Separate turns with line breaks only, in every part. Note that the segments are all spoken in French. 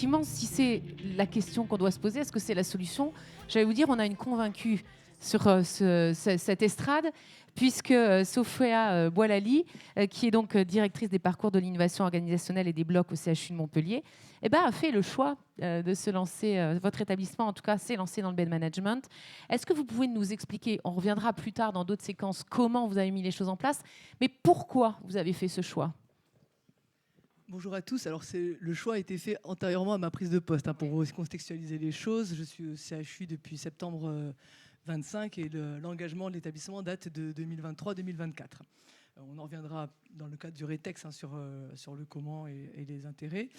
effectivement, si c'est la question qu'on doit se poser, est-ce que c'est la solution? J'allais vous dire, on a une convaincue sur cette estrade, puisque Sophia Boilali, qui est donc directrice des parcours de l'innovation organisationnelle et des blocs au CHU de Montpellier, a fait le choix de se lancer, votre établissement en tout cas s'est lancé dans le bed management. Est-ce que vous pouvez nous expliquer, on reviendra plus tard dans d'autres séquences, comment vous avez mis les choses en place, mais pourquoi vous avez fait ce choix?
Bonjour à tous. Alors, le choix a été fait antérieurement à ma prise de poste. Pour contextualiser les choses, je suis au CHU depuis septembre 25 et l'engagement de l'établissement date de 2023-2024. On en reviendra dans le cadre du rétex sur le comment et les intérêts.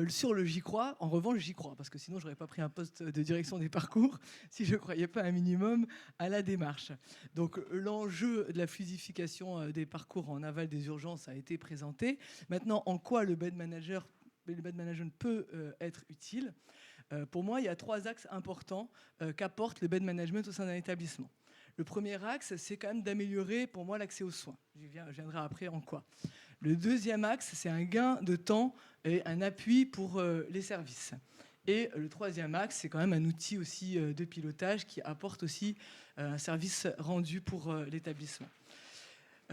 Sur le j'y crois, en revanche, j'y crois, parce que sinon, je n'aurais pas pris un poste de direction des parcours si je ne croyais pas un minimum à la démarche. Donc, l'enjeu de la fluidification des parcours en aval des urgences a été présenté. Maintenant, en quoi le bed management peut être utile? Pour moi, il y a 3 axes importants qu'apporte le bed management au sein d'un établissement. Le premier axe, c'est quand même d'améliorer, pour moi, l'accès aux soins. Je viendrai après en quoi. Le deuxième axe, c'est un gain de temps et un appui pour les services. Et le troisième axe, c'est quand même un outil aussi de pilotage qui apporte aussi un service rendu pour l'établissement.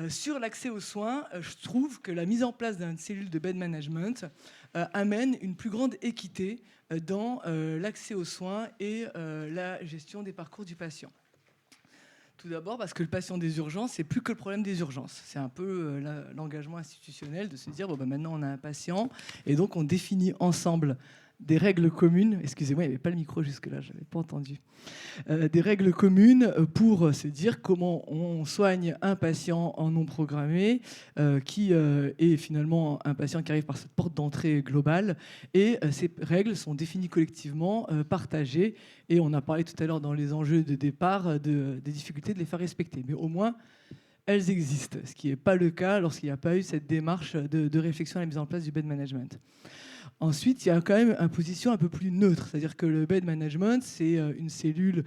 Sur l'accès aux soins, je trouve que la mise en place d'une cellule de bed management amène une plus grande équité dans l'accès aux soins et la gestion des parcours du patient. Tout d'abord parce que le patient des urgences, c'est plus que le problème des urgences. C'est un peu l'engagement institutionnel de se dire maintenant on a un patient et donc on définit ensemble des règles communes. Excusez-moi, il n'y avait pas le micro jusque-là, je n'avais pas entendu. Des règles communes pour se dire comment on soigne un patient en non programmé qui est finalement un patient qui arrive par cette porte d'entrée globale. Et ces règles sont définies collectivement, partagées. Et on a parlé tout à l'heure dans les enjeux de départ des difficultés de les faire respecter. Mais au moins, elles existent, ce qui n'est pas le cas lorsqu'il n'y a pas eu cette démarche de réflexion à la mise en place du bed management. Ensuite, il y a quand même une position un peu plus neutre, c'est-à-dire que le bed management, c'est une cellule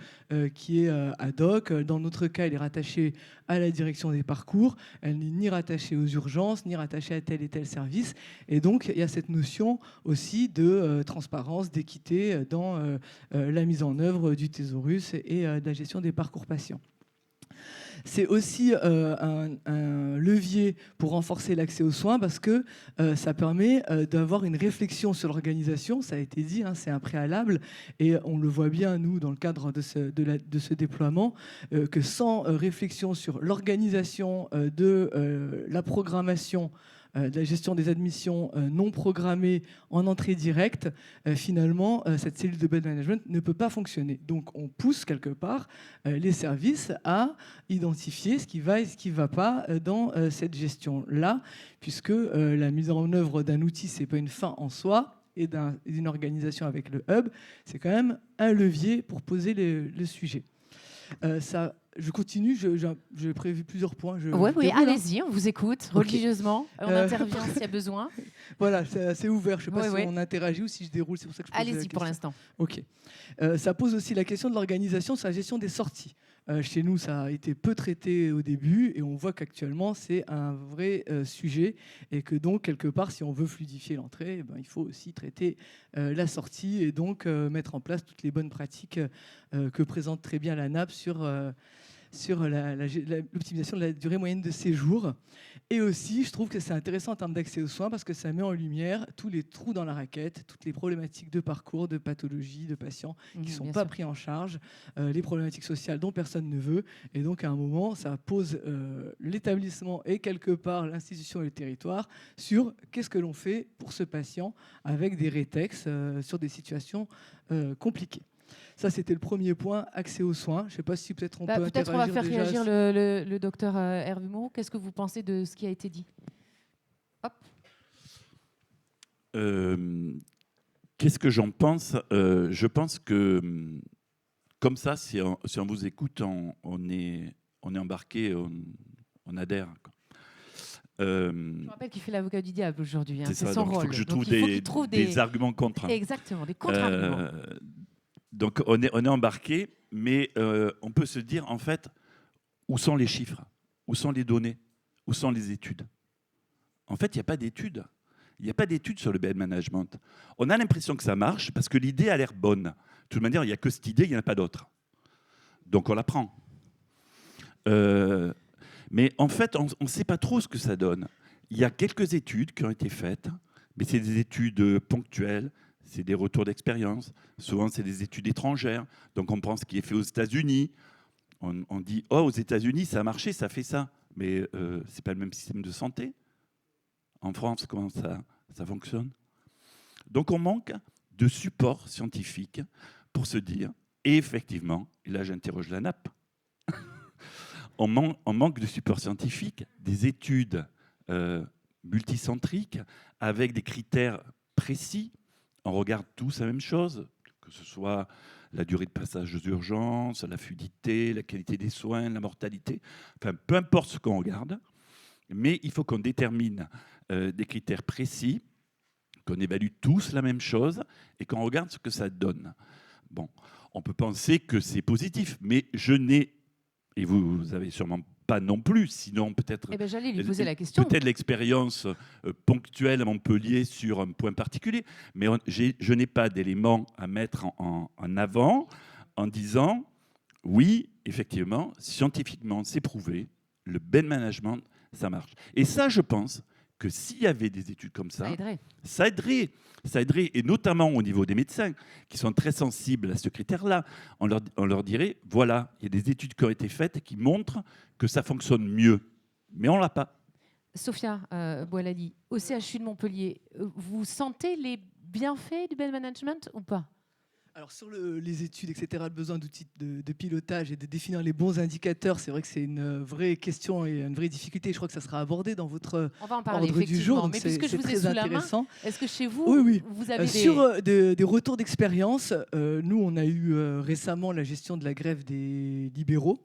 qui est ad hoc. Dans notre cas, elle est rattachée à la direction des parcours. Elle n'est ni rattachée aux urgences, ni rattachée à tel et tel service. Et donc, il y a cette notion aussi de transparence, d'équité dans la mise en œuvre du thésaurus et de la gestion des parcours patients. C'est aussi un levier pour renforcer l'accès aux soins parce que ça permet d'avoir une réflexion sur l'organisation. Ça a été dit, c'est un préalable. Et on le voit bien, nous, dans le cadre de ce déploiement, que sans réflexion sur l'organisation de la programmation, de la gestion des admissions non programmées en entrée directe, finalement, cette cellule de bed management ne peut pas fonctionner. Donc, on pousse quelque part les services à identifier ce qui va et ce qui ne va pas dans cette gestion-là, puisque la mise en œuvre d'un outil, ce n'est pas une fin en soi, et d'une organisation avec le hub, c'est quand même un levier pour poser le sujet. Je continue, j'ai prévu plusieurs points.
Oui, allez-y, on vous écoute religieusement. On intervient s'il y a besoin.
Voilà, c'est assez ouvert. Je ne sais pas si on interagit ou si je déroule. C'est pour ça que je pose la question.
Allez-y pour l'instant.
Ok. Ça pose aussi la question de l'organisation sur la gestion des sorties. Chez nous, ça a été peu traité au début et on voit qu'actuellement, c'est un vrai sujet et que donc, quelque part, si on veut fluidifier l'entrée, il faut aussi traiter la sortie et donc mettre en place toutes les bonnes pratiques que présente très bien la NAP sur l'optimisation de la durée moyenne de séjour. Et aussi, je trouve que c'est intéressant en termes d'accès aux soins parce que ça met en lumière tous les trous dans la raquette, toutes les problématiques de parcours, de pathologie, de patients qui ne sont pas pris en charge, les problématiques sociales dont personne ne veut. Et donc, à un moment, ça pose l'établissement et quelque part l'institution et le territoire sur qu'est-ce que l'on fait pour ce patient avec des rétex sur des situations compliquées. Ça, c'était le premier point, accès aux soins. Je ne sais pas si peut-être on peut interagir.
Peut-être on va faire réagir le docteur Hervé Moreau. Qu'est-ce que vous pensez de ce qui a été dit? Hop.
Qu'est-ce que j'en pense? Je pense que, comme ça, si on vous écoute, on est embarqué, on adhère.
Je rappelle qu'il fait l'avocat du diable aujourd'hui. C'est son rôle.
Il faut que je trouve des arguments contre.
Exactement, des contre-arguments.
Donc on est embarqué, mais on peut se dire en fait où sont les chiffres, où sont les données, où sont les études. En fait, il n'y a pas d'études. Il n'y a pas d'études sur le bad management. On a l'impression que ça marche parce que l'idée a l'air bonne. De toute manière, il n'y a que cette idée, il n'y en a pas d'autre. Donc on la prend. Mais en fait, on ne sait pas trop ce que ça donne. Il y a quelques études qui ont été faites, mais c'est des études ponctuelles, c'est des retours d'expérience. Souvent, c'est des études étrangères. Donc on prend ce qui est fait aux États-Unis. On dit « Oh, aux États-Unis, ça a marché, ça fait ça ». Mais ce n'est pas le même système de santé. En France, comment ça fonctionne? Donc on manque de support scientifique pour se dire, et effectivement, et là j'interroge la nappe, on manque de support scientifique, des études multicentriques avec des critères précis. On regarde tous la même chose, que ce soit la durée de passage aux urgences, la fluidité, la qualité des soins, la mortalité, enfin peu importe ce qu'on regarde, mais il faut qu'on détermine des critères précis, qu'on évalue tous la même chose et qu'on regarde ce que ça donne. Bon, on peut penser que c'est positif, mais je n'ai, et vous avez sûrement pas non plus, sinon peut-être
j'allais lui poser la question.
Peut-être l'expérience ponctuelle à Montpellier sur un point particulier, mais je n'ai pas d'éléments à mettre en avant en disant oui, effectivement, scientifiquement, c'est prouvé, le bad management, ça marche. Et ça, je pense que s'il y avait des études comme ça aiderait, et notamment au niveau des médecins qui sont très sensibles à ce critère-là. On leur dirait, voilà, il y a des études qui ont été faites qui montrent que ça fonctionne mieux, mais on ne l'a pas.
Sophia Boilali, au CHU de Montpellier, vous sentez les bienfaits du bad management ou pas?
Alors sur les études, etc., le besoin d'outils de pilotage et de définir les bons indicateurs, c'est vrai que c'est une vraie question et une vraie difficulté. Je crois que ça sera abordé dans votre
On va en parler,
ordre du jour.
Mais puisque je vous ai sous la main, est-ce que chez vous,
oui.
vous avez
sur des retours d'expérience, nous, on a eu récemment la gestion de la grève des libéraux,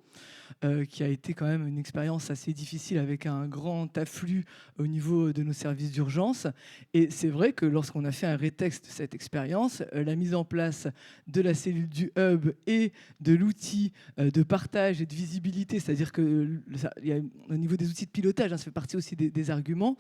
qui a été quand même une expérience assez difficile avec un grand afflux au niveau de nos services d'urgence. Et c'est vrai que lorsqu'on a fait un rétexte de cette expérience, la mise en place de la cellule du hub et de l'outil de partage et de visibilité, c'est-à-dire que y a, au niveau des outils de pilotage, ça fait partie aussi des arguments,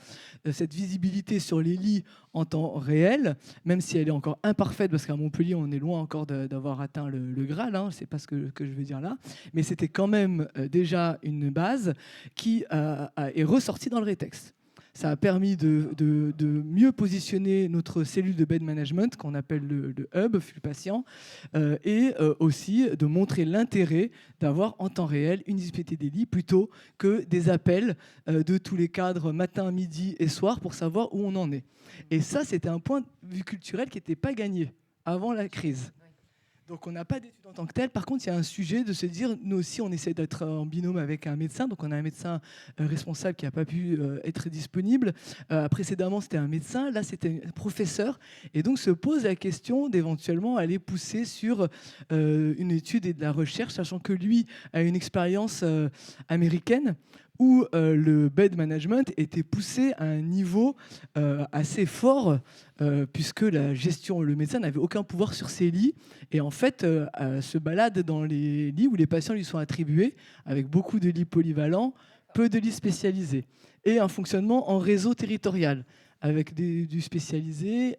cette visibilité sur les lits en temps réel, même si elle est encore imparfaite, parce qu'à Montpellier, on est loin encore d'avoir atteint le Graal, c'est pas ce que je veux dire là, mais c'était quand même déjà une base qui est ressortie dans le rétexte. Ça a permis de mieux positionner notre cellule de bed management, qu'on appelle le hub, flux patient, et aussi de montrer l'intérêt d'avoir en temps réel une visibilité des lits plutôt que des appels de tous les cadres matin, midi et soir pour savoir où on en est. Et ça, c'était un point de vue culturel qui n'était pas gagné avant la crise. Donc on n'a pas d'études en tant que telle. Par contre, il y a un sujet de se dire, nous aussi, on essaie d'être en binôme avec un médecin. Donc on a un médecin responsable qui n'a pas pu être disponible. Précédemment, c'était un médecin. Là, c'était un professeur. Et donc se pose la question d'éventuellement aller pousser sur une étude et de la recherche, sachant que lui a une expérience américaine où le bed management était poussé à un niveau assez fort, puisque la gestion, le médecin n'avait aucun pouvoir sur ses lits, et en fait se balade dans les lits où les patients lui sont attribués, avec beaucoup de lits polyvalents, peu de lits spécialisés, et un fonctionnement en réseau territorial, avec du spécialisé.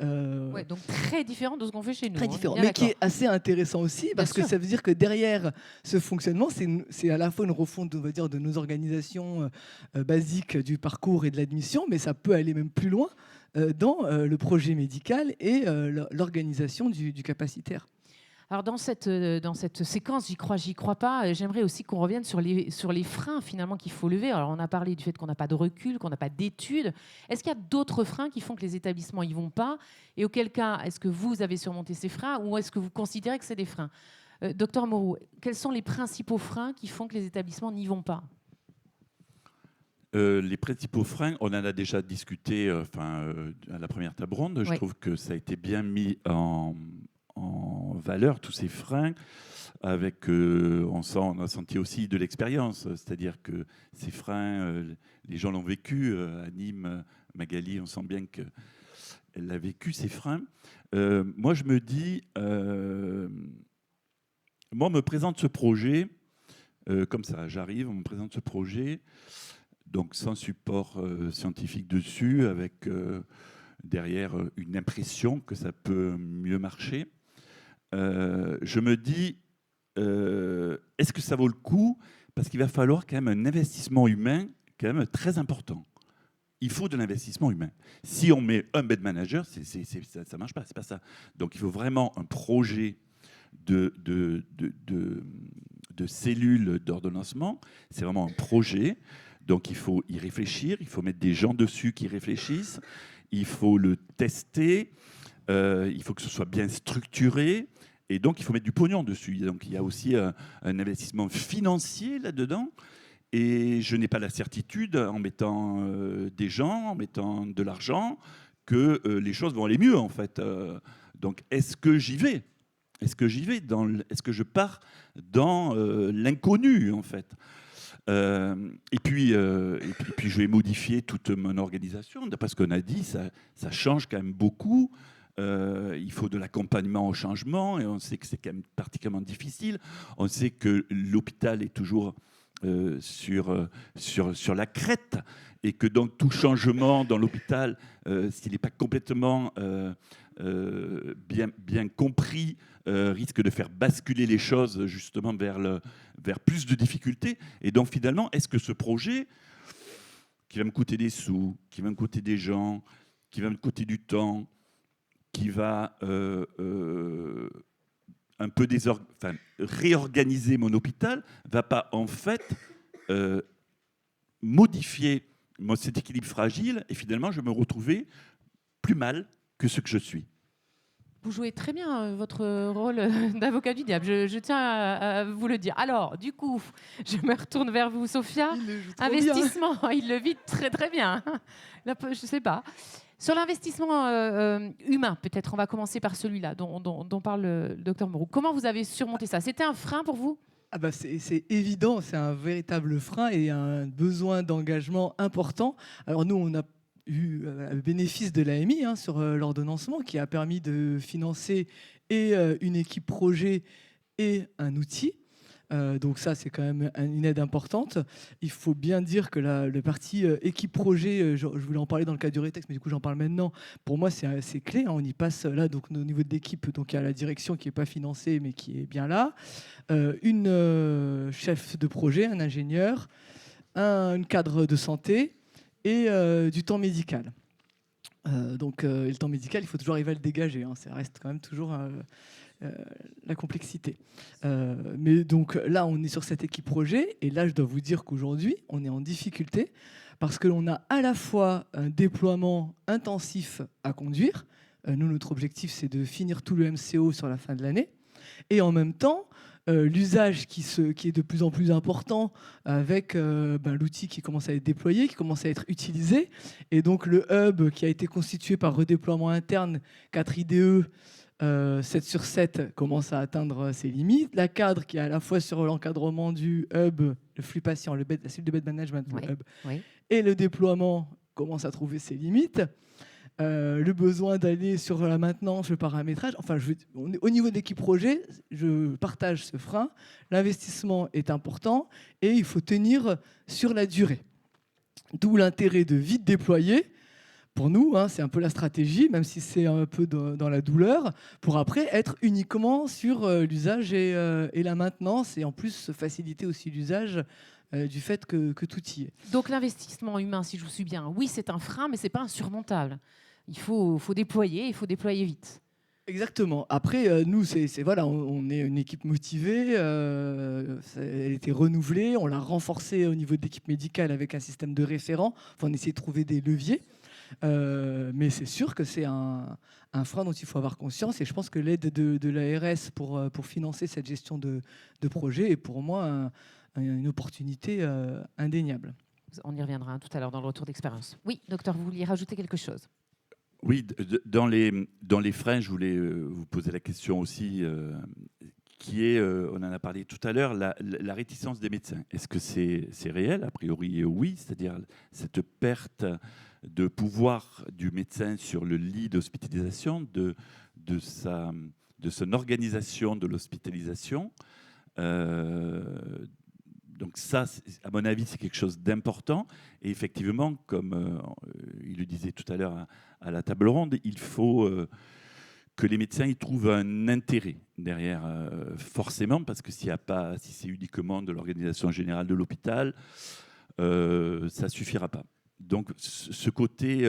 Ouais, donc très différent de ce qu'on fait chez nous.
Très différent, mais qui est assez intéressant aussi, parce que ça veut dire que derrière ce fonctionnement, c'est à la fois une refonte, on va dire, de nos organisations basiques du parcours et de l'admission, mais ça peut aller même plus loin dans le projet médical et l'organisation du capacitaire.
Alors dans cette séquence, j'y crois pas, j'aimerais aussi qu'on revienne sur les freins finalement qu'il faut lever. Alors on a parlé du fait qu'on n'a pas de recul, qu'on n'a pas d'études. Est-ce qu'il y a d'autres freins qui font que les établissements n'y vont pas? Et auquel cas, est-ce que vous avez surmonté ces freins ou est-ce que vous considérez que c'est des freins? Docteur Moreau, quels sont les principaux freins qui font que les établissements n'y vont pas?
Les principaux freins, on en a déjà discuté à la première table ronde.
Oui.
Je trouve que ça a été bien mis en valeur, tous ces freins, avec, on a senti aussi de l'expérience, c'est-à-dire que ces freins, les gens l'ont vécu, à Nîmes, Magali, on sent bien qu'elle a vécu ces freins. Moi, je me dis, moi, on me présente ce projet, comme ça, j'arrive, on me présente ce projet, donc sans support scientifique dessus, avec derrière une impression que ça peut mieux marcher. Je me dis, est-ce que ça vaut le coup? Parce qu'il va falloir quand même un investissement humain quand même très important. Il faut de l'investissement humain. Si on met un bed manager, ça ne marche pas, c'est pas ça. Donc il faut vraiment un projet de cellules d'ordonnancement. C'est vraiment un projet. Donc il faut y réfléchir, il faut mettre des gens dessus qui réfléchissent, il faut le tester, il faut que ce soit bien structuré. Et donc, il faut mettre du pognon dessus. Donc, il y a aussi un investissement financier là-dedans. Et je n'ai pas la certitude, en mettant des gens, en mettant de l'argent, que les choses vont aller mieux, en fait. Donc, est-ce que j'y vais? Est-ce que je pars dans l'inconnu, en fait? Et puis, je vais modifier toute mon organisation. D'après ce qu'on a dit, ça change quand même beaucoup. Il faut de l'accompagnement au changement et on sait que c'est quand même particulièrement difficile. On sait que l'hôpital est toujours sur la crête et que donc tout changement dans l'hôpital, s'il n'est pas complètement bien compris, risque de faire basculer les choses justement vers plus de difficultés. Et donc finalement, est-ce que ce projet qui va me coûter des sous, qui va me coûter des gens, qui va me coûter du temps, qui va un peu réorganiser mon hôpital, va pas en fait modifier cet équilibre fragile et finalement je vais me retrouver plus mal que ce que je suis.
Vous jouez très bien votre rôle d'avocat du diable, je tiens à vous le dire. Alors, du coup, je me retourne vers vous, Sophia. Investissement, bien. Il le vit très très bien. Là, je ne sais pas. Sur l'investissement humain, peut-être, on va commencer par celui-là dont parle le docteur Moreau. Comment vous avez surmonté ça? C'était un frein pour vous?
C'est évident, c'est un véritable frein et un besoin d'engagement important. Alors nous, on a eu le bénéfice de l'AMI sur l'ordonnancement qui a permis de financer et une équipe projet et un outil. Donc ça, c'est quand même une aide importante. Il faut bien dire que le parti équipe projet, je voulais en parler dans le cadre du rétexte, mais du coup j'en parle maintenant. Pour moi, c'est clé. On y passe là, donc au niveau de l'équipe, donc il y a la direction qui n'est pas financée, mais qui est bien là. Une chef de projet, un ingénieur, un cadre de santé et du temps médical. Donc le temps médical, il faut toujours arriver à le dégager. Ça reste quand même toujours la complexité. Mais donc là, on est sur cette équipe projet, et là, je dois vous dire qu'aujourd'hui, on est en difficulté parce que l'on a à la fois un déploiement intensif à conduire. Nous, notre objectif, c'est de finir tout le MCO sur la fin de l'année, et en même temps, l'usage qui est de plus en plus important avec l'outil qui commence à être déployé, qui commence à être utilisé, et donc le hub qui a été constitué par redéploiement interne 4 IDE 7 sur 7 commence à atteindre ses limites. La cadre qui est à la fois sur l'encadrement du hub, le flux patient, la cellule de bed management, le hub, et le déploiement commence à trouver ses limites. Le besoin d'aller sur la maintenance, le paramétrage. Enfin, au niveau de l'équipe projet, je partage ce frein. L'investissement est important et il faut tenir sur la durée. D'où l'intérêt de vite déployer. Pour nous, c'est un peu la stratégie, même si c'est un peu dans la douleur, pour après être uniquement sur l'usage et la maintenance, et en plus faciliter aussi l'usage du fait que tout y est.
Donc l'investissement humain, si je vous suis bien, oui, c'est un frein, mais ce n'est pas insurmontable. Il faut déployer, il faut déployer vite.
Exactement. Après, nous, voilà, on est une équipe motivée, elle a été renouvelée, on l'a renforcée au niveau de l'équipe médicale avec un système de référents, enfin, on essaie de trouver des leviers. Mais c'est sûr que c'est un frein dont il faut avoir conscience, et je pense que l'aide de l'ARS pour financer cette gestion de projet est pour moi une opportunité indéniable.
On y reviendra tout à l'heure dans le retour d'expérience. Oui, docteur, vous vouliez rajouter quelque chose?
Oui, dans les freins, je voulais vous poser la question aussi, qui est, on en a parlé tout à l'heure, la réticence des médecins. Est-ce que c'est réel? A priori, oui, c'est-à-dire cette perte de pouvoir du médecin sur le lit d'hospitalisation, de son organisation de l'hospitalisation. Donc ça, à mon avis, c'est quelque chose d'important. Et effectivement, comme il le disait tout à l'heure à la table ronde, il faut que les médecins y trouvent un intérêt derrière, forcément, parce que si c'est uniquement de l'organisation générale de l'hôpital, ça ne suffira pas. Donc ce côté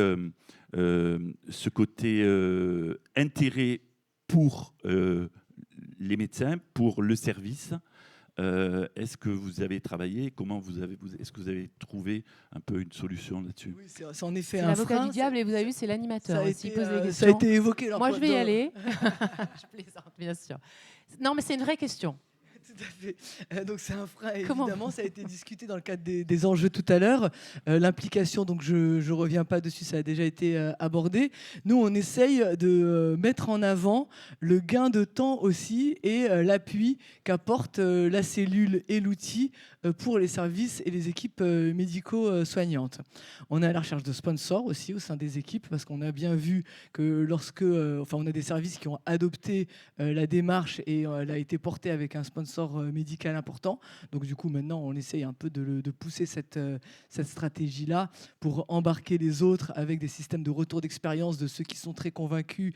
intérêt pour les médecins, pour le service, est-ce que vous avez travaillé? Est-ce que vous avez trouvé un peu une solution là-dessus?
Oui, c'est en effet
C'est
un
l'avocat
frein.
du diable et vous avez vu, c'est l'animateur.
Ça a
S'il
été,
pose des
ça a
questions.
été évoqué. Alors,
Moi, je vais y aller. Je plaisante, bien sûr. Non, mais c'est une vraie question.
Tout à fait. Donc c'est un frein,
Comment
évidemment, ça a été discuté dans le cadre des enjeux tout à l'heure. L'implication, donc je ne reviens pas dessus, ça a déjà été abordé. Nous, on essaye de mettre en avant le gain de temps aussi et l'appui qu'apporte la cellule et l'outil pour les services et les équipes médico-soignantes. On est à la recherche de sponsors aussi au sein des équipes parce qu'on a bien vu que on a des services qui ont adopté la démarche et elle a été portée avec un sponsor médical important. Donc du coup, maintenant, on essaye un peu de pousser cette stratégie-là pour embarquer les autres avec des systèmes de retour d'expérience de ceux qui sont très convaincus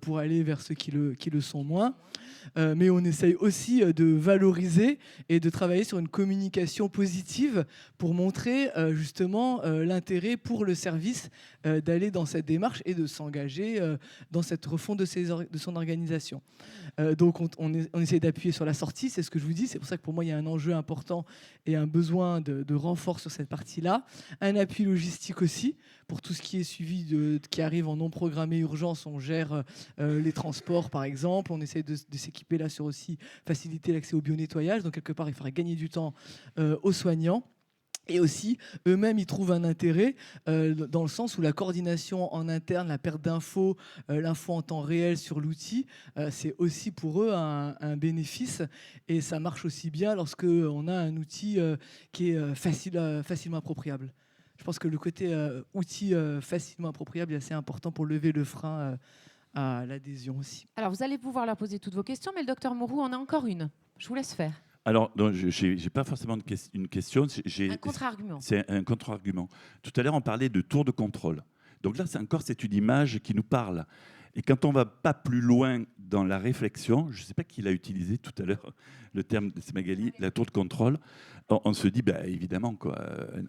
pour aller vers ceux qui le sont moins. Mais on essaye aussi de valoriser et de travailler sur une communication positive pour montrer justement l'intérêt pour le service d'aller dans cette démarche et de s'engager dans cette refonte de son organisation. Donc on essaie d'appuyer sur la sortie, c'est ce que je vous dis, c'est pour ça que pour moi il y a un enjeu important et un besoin de renfort sur cette partie-là. Un appui logistique aussi, pour tout ce qui est suivi qui arrive en non programmé urgence, on gère les transports par exemple, on essaie de s'équiper là sur aussi faciliter l'accès au bio-nettoyage, donc quelque part il faudra gagner du temps aux soignants. Et aussi, eux-mêmes, ils trouvent un intérêt dans le sens où la coordination en interne, la perte d'infos, l'info en temps réel sur l'outil, c'est aussi pour eux un bénéfice. Et ça marche aussi bien lorsqu'on a un outil qui est facilement appropriable. Je pense que le côté outil facilement appropriable est assez important pour lever le frein à l'adhésion aussi.
Alors, vous allez pouvoir leur poser toutes vos questions, mais le docteur Moreau en a encore une. Je vous laisse faire.
Alors, je n'ai pas forcément une question.
Un contre-argument.
C'est un contre-argument. Tout à l'heure, on parlait de tour de contrôle. Donc là, c'est une image qui nous parle. Et quand on ne va pas plus loin dans la réflexion, je ne sais pas qui l'a utilisé tout à l'heure, le terme, c'est Magali, la tour de contrôle, on se dit, évidemment, quoi,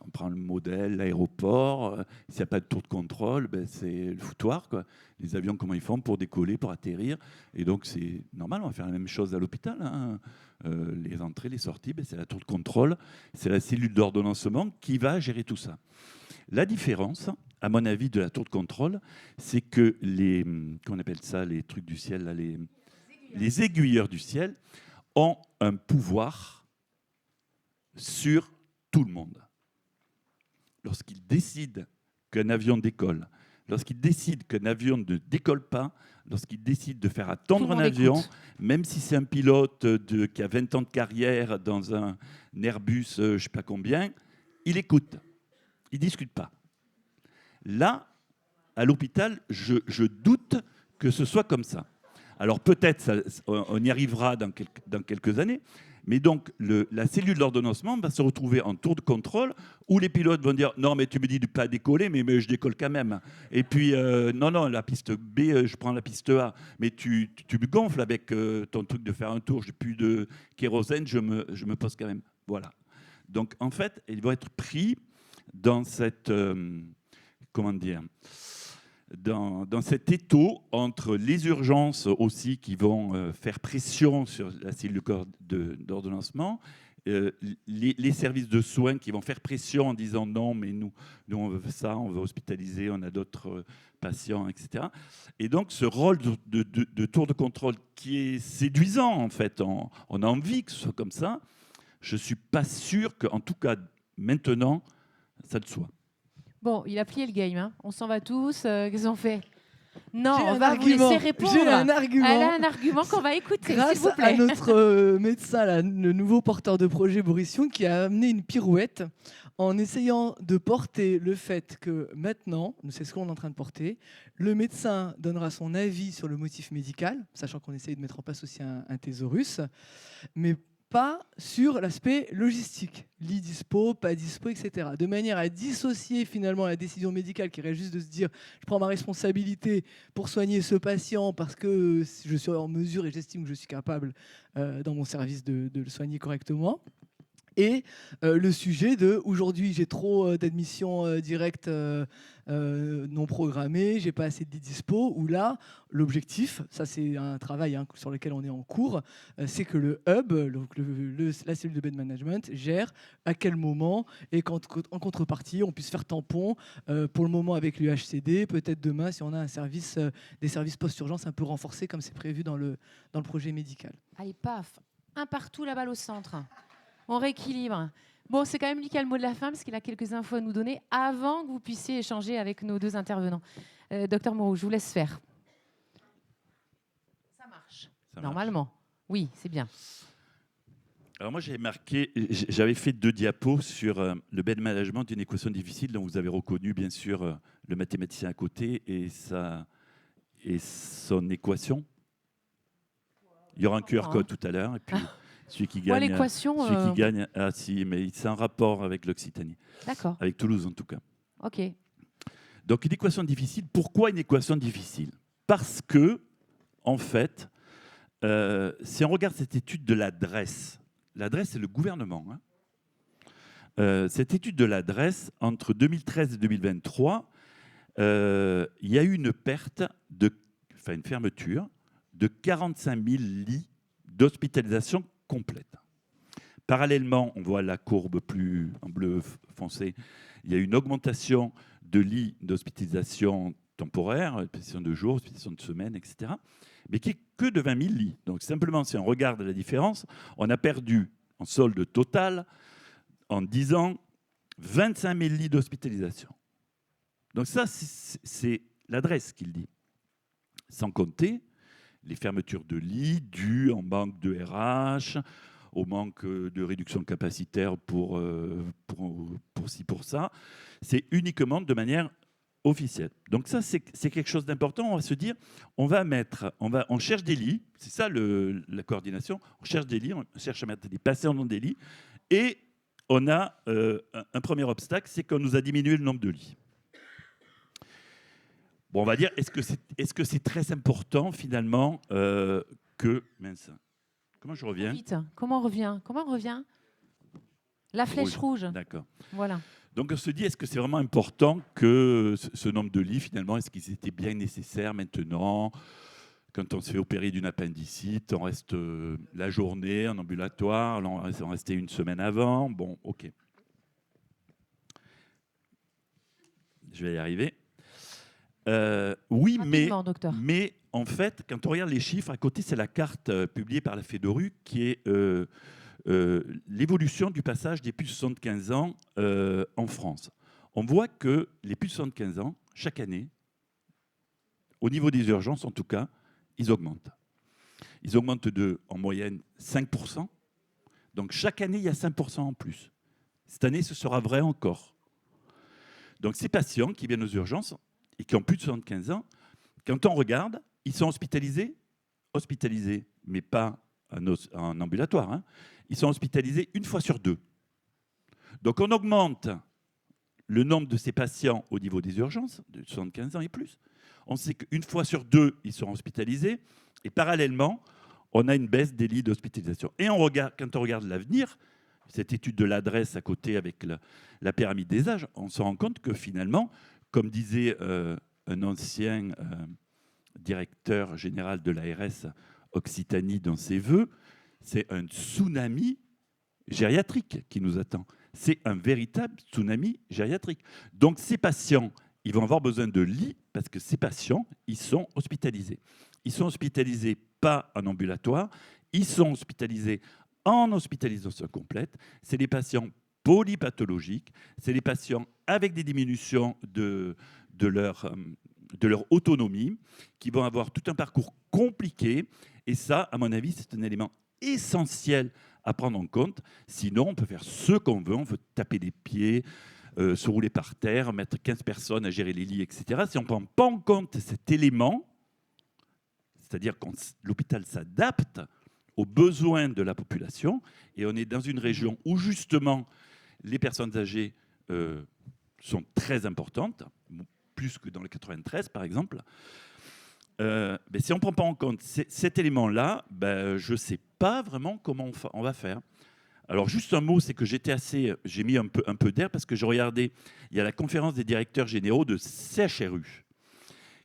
on prend le modèle, l'aéroport, s'il n'y a pas de tour de contrôle, c'est le foutoir, quoi. Les avions, comment ils font pour décoller, pour atterrir. Et donc, c'est normal, on va faire la même chose à l'hôpital. Hein. Les entrées, les sorties, c'est la tour de contrôle, c'est la cellule d'ordonnancement qui va gérer tout ça. La différence, à mon avis, de la tour de contrôle, c'est que qu'on appelle ça, les trucs du ciel, là, les aiguilleurs du ciel, ont un pouvoir sur tout le monde. Lorsqu'ils décident qu'un avion décolle, lorsqu'ils décident qu'un avion ne décolle pas, lorsqu'ils décident de faire attendre un avion, même si c'est un pilote qui a 20 ans de carrière dans un Airbus, je ne sais pas combien, il écoute, il ne discute pas. Là, à l'hôpital, je doute que ce soit comme ça. Alors peut-être on y arrivera dans quelques années, mais donc la cellule d'ordonnancement va se retrouver en tour de contrôle où les pilotes vont dire « Non, mais tu me dis de ne pas décoller, mais je décolle quand même. » Et puis « Non, la piste B, je prends la piste A. Mais tu me gonfles avec ton truc de faire un tour, je n'ai plus de kérosène, je me pose quand même. » Voilà. Donc en fait, ils vont être pris dans cette... comment dire, dans cet étau entre les urgences aussi qui vont faire pression sur la cellule d'ordonnancement, les services de soins qui vont faire pression en disant non, mais nous on veut ça, on veut hospitaliser, on a d'autres patients, etc. Et donc ce rôle de tour de contrôle qui est séduisant en fait, on a envie que ce soit comme ça, je ne suis pas sûr qu'en tout cas maintenant, ça le soit.
Bon, il a plié le game. Hein. On s'en va tous. Qu'est-ce qu'on fait? Non, on va vous
argument.
laisser répondre.
J'ai un argument.
Elle a un argument qu'on va écouter,
grâce
s'il vous plaît.
à notre médecin, là, le nouveau porteur de projet Boris Young, qui a amené une pirouette en essayant de porter le fait que maintenant, c'est ce qu'on est en train de porter, le médecin donnera son avis sur le motif médical, sachant qu'on essaye de mettre en place aussi un thésaurus, mais pas sur l'aspect logistique, lit dispo, pas dispo, etc. De manière à dissocier finalement la décision médicale qui reste juste de se dire je prends ma responsabilité pour soigner ce patient parce que je suis en mesure et j'estime que je suis capable dans mon service de le soigner correctement. Et le sujet de aujourd'hui j'ai trop d'admissions directes non programmées, j'ai pas assez de dispo, où là l'objectif, ça c'est un travail sur lequel on est en cours, c'est que le hub, donc la cellule de bed management, gère à quel moment et en contrepartie on puisse faire tampon pour le moment avec l'UHCD, peut-être demain si on a un service, des services post-urgence un peu renforcés comme c'est prévu dans le projet médical.
Allez, paf, un partout, la balle au centre. On rééquilibre. Bon, c'est quand même lui qui a le mot de la fin, parce qu'il a quelques infos à nous donner avant que vous puissiez échanger avec nos deux intervenants. Docteur Moreau, je vous laisse faire. Ça marche. Normalement. Oui, c'est bien.
Alors moi, j'avais fait 2 diapos sur le bed management d'une équation difficile, dont vous avez reconnu, bien sûr, le mathématicien à côté et son équation. Il y aura un QR code tout à l'heure, et puis... Celui qui gagne, si, mais c'est un rapport avec l'Occitanie.
D'accord.
Avec Toulouse, en tout cas.
OK.
Donc, une équation difficile. Pourquoi une équation difficile? Parce que, en fait, si on regarde cette étude de l'adresse, l'adresse, c'est le gouvernement. Cette étude de l'adresse, entre 2013 et 2023, il y a eu une une fermeture de 45 000 lits d'hospitalisation complète. Parallèlement, on voit la courbe plus en bleu foncé, il y a une augmentation de lits d'hospitalisation temporaire, hospitalisation de jour, hospitalisation de semaine, etc., mais qui est que de 20 000 lits. Donc simplement, si on regarde la différence, on a perdu en solde total, en 10 ans, 25 000 lits d'hospitalisation. Donc ça, c'est l'adresse qui le dit. Sans compter les fermetures de lits dues en manque de RH, au manque de réduction capacitaire pour ci, pour ça. C'est uniquement de manière officielle. Donc ça, c'est quelque chose d'important. On va se dire, on cherche des lits, c'est ça la coordination, on cherche des lits, on cherche à mettre des patients dans des lits, et on a un premier obstacle, c'est qu'on nous a diminué le nombre de lits. Bon, on va dire, est-ce que c'est très important finalement que... Mince. Comment je reviens?
Vite. Comment on revient? La flèche rouge.
D'accord.
Voilà.
Donc on se dit, est-ce que c'est vraiment important que ce nombre de lits, finalement, est-ce qu'ils étaient bien nécessaires maintenant? Quand on se fait opérer d'une appendicite, on reste la journée en ambulatoire, on restait une semaine avant. Bon, ok. Je vais y arriver. Oui, mais en fait, quand on regarde les chiffres, à côté, c'est la carte publiée par la FEDORU qui est l'évolution du passage des plus de 75 ans en France. On voit que les plus de 75 ans, chaque année, au niveau des urgences en tout cas, ils augmentent. Ils augmentent en moyenne 5%. Donc chaque année, il y a 5% en plus. Cette année, ce sera vrai encore. Donc ces patients qui viennent aux urgences et qui ont plus de 75 ans, quand on regarde, ils sont hospitalisés, mais pas en ambulatoire. Hein. Ils sont hospitalisés 1 fois sur 2. Donc on augmente le nombre de ces patients au niveau des urgences, de 75 ans et plus. On sait qu'1 fois sur 2, ils seront hospitalisés. Et parallèlement, on a une baisse des lits d'hospitalisation. Et quand on regarde l'avenir, cette étude de l'adresse à côté avec la pyramide des âges, on se rend compte que finalement, comme disait un ancien directeur général de l'ARS Occitanie dans ses vœux, c'est un tsunami gériatrique qui nous attend. C'est un véritable tsunami gériatrique. Donc ces patients, ils vont avoir besoin de lits parce que ces patients, ils sont hospitalisés. Ils sont hospitalisés pas en ambulatoire, ils sont hospitalisés en hospitalisation complète. C'est des patients polypathologiques, c'est des patients avec des diminutions de leur autonomie, qui vont avoir tout un parcours compliqué. Et ça, à mon avis, c'est un élément essentiel à prendre en compte. Sinon, on peut faire ce qu'on veut, on veut taper des pieds, se rouler par terre, mettre 15 personnes à gérer les lits, etc. Si on ne prend pas en compte cet élément, c'est-à-dire que l'hôpital s'adapte aux besoins de la population. Et on est dans une région où justement les personnes âgées sont très importantes, plus que dans le 93 par exemple. Mais si on ne prend pas en compte cet élément-là, je ne sais pas vraiment comment on va faire. Alors juste un mot, c'est que j'ai mis un peu d'air parce que je regardais, il y a la conférence des directeurs généraux de CHRU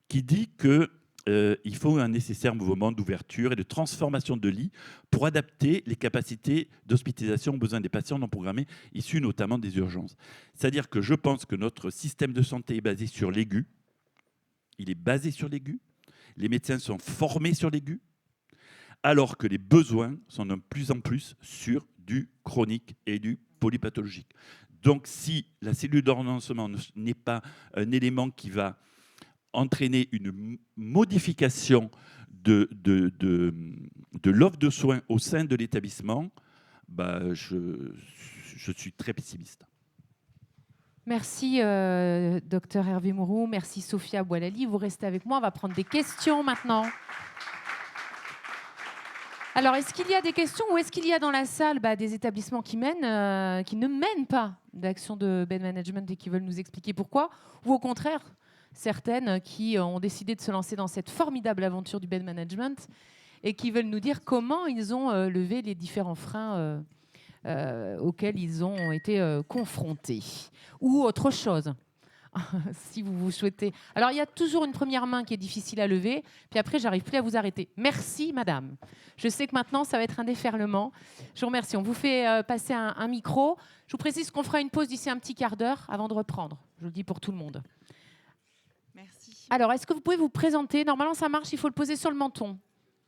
qui dit qu'il faut un nécessaire mouvement d'ouverture et de transformation de lits pour adapter les capacités d'hospitalisation aux besoins des patients non programmés, issus notamment des urgences. C'est-à-dire que je pense que notre système de santé est basé sur l'aigu. Il est basé sur l'aigu. Les médecins sont formés sur l'aigu, alors que les besoins sont de plus en plus sur du chronique et du polypathologique. Donc, si la cellule d'ordonnancement n'est pas un élément qui va entraîner une modification de l'offre de soins au sein de l'établissement, je suis très pessimiste.
Merci, docteur Hervé Moreau. Merci, Sophia Boualali. Vous restez avec moi. On va prendre des questions maintenant. Alors, est-ce qu'il y a des questions ou est-ce qu'il y a dans la salle des établissements qui ne mènent pas d'action de bed management et qui veulent nous expliquer pourquoi? Ou au contraire, certaines qui ont décidé de se lancer dans cette formidable aventure du bed management et qui veulent nous dire comment ils ont levé les différents freins auxquels ils ont été confrontés. Ou autre chose, si vous souhaitez. Alors, il y a toujours une première main qui est difficile à lever, puis après, j'arrive plus à vous arrêter. Merci, madame. Je sais que maintenant, ça va être un déferlement. Je vous remercie. On vous fait passer un micro. Je vous précise qu'on fera une pause d'ici un petit quart d'heure avant de reprendre. Je le dis pour tout le monde.
Merci.
Alors, est-ce que vous pouvez vous présenter? Normalement, ça marche, il faut le poser sur le menton.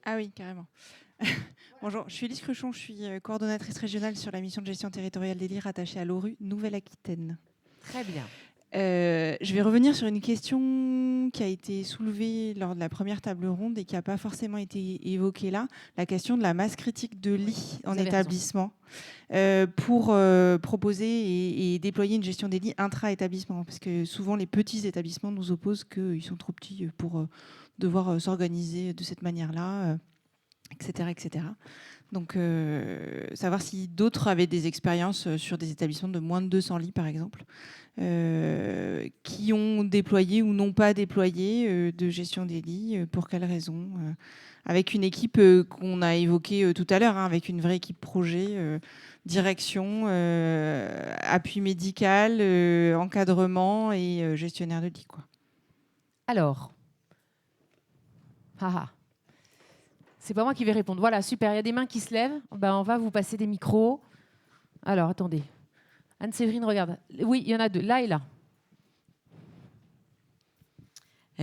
Ah oui, carrément. Bonjour, je suis Lise Cruchon, je suis coordonnatrice régionale sur la mission de gestion territoriale des lits rattachée à l'ORU Nouvelle-Aquitaine.
Très bien.
Je vais revenir sur une question qui a été soulevée lors de la première table ronde et qui n'a pas forcément été évoquée là, la question de la masse critique de lits en établissement pour proposer et déployer une gestion des lits intra-établissement. Parce que souvent, les petits établissements nous opposent qu'ils sont trop petits pour devoir s'organiser de cette manière-là, etc., etc. Donc, savoir si d'autres avaient des expériences sur des établissements de moins de 200 lits, par exemple, qui ont déployé ou n'ont pas déployé de gestion des lits, pour quelles raisons, avec une équipe qu'on a évoquée tout à l'heure, avec une vraie équipe projet, direction, appui médical, encadrement et gestionnaire de lits, quoi.
Alors, c'est pas moi qui vais répondre. Voilà, super, il y a des mains qui se lèvent. On va vous passer des micros. Alors, attendez. Anne-Séverine, regarde. Oui, il y en a deux, là et là.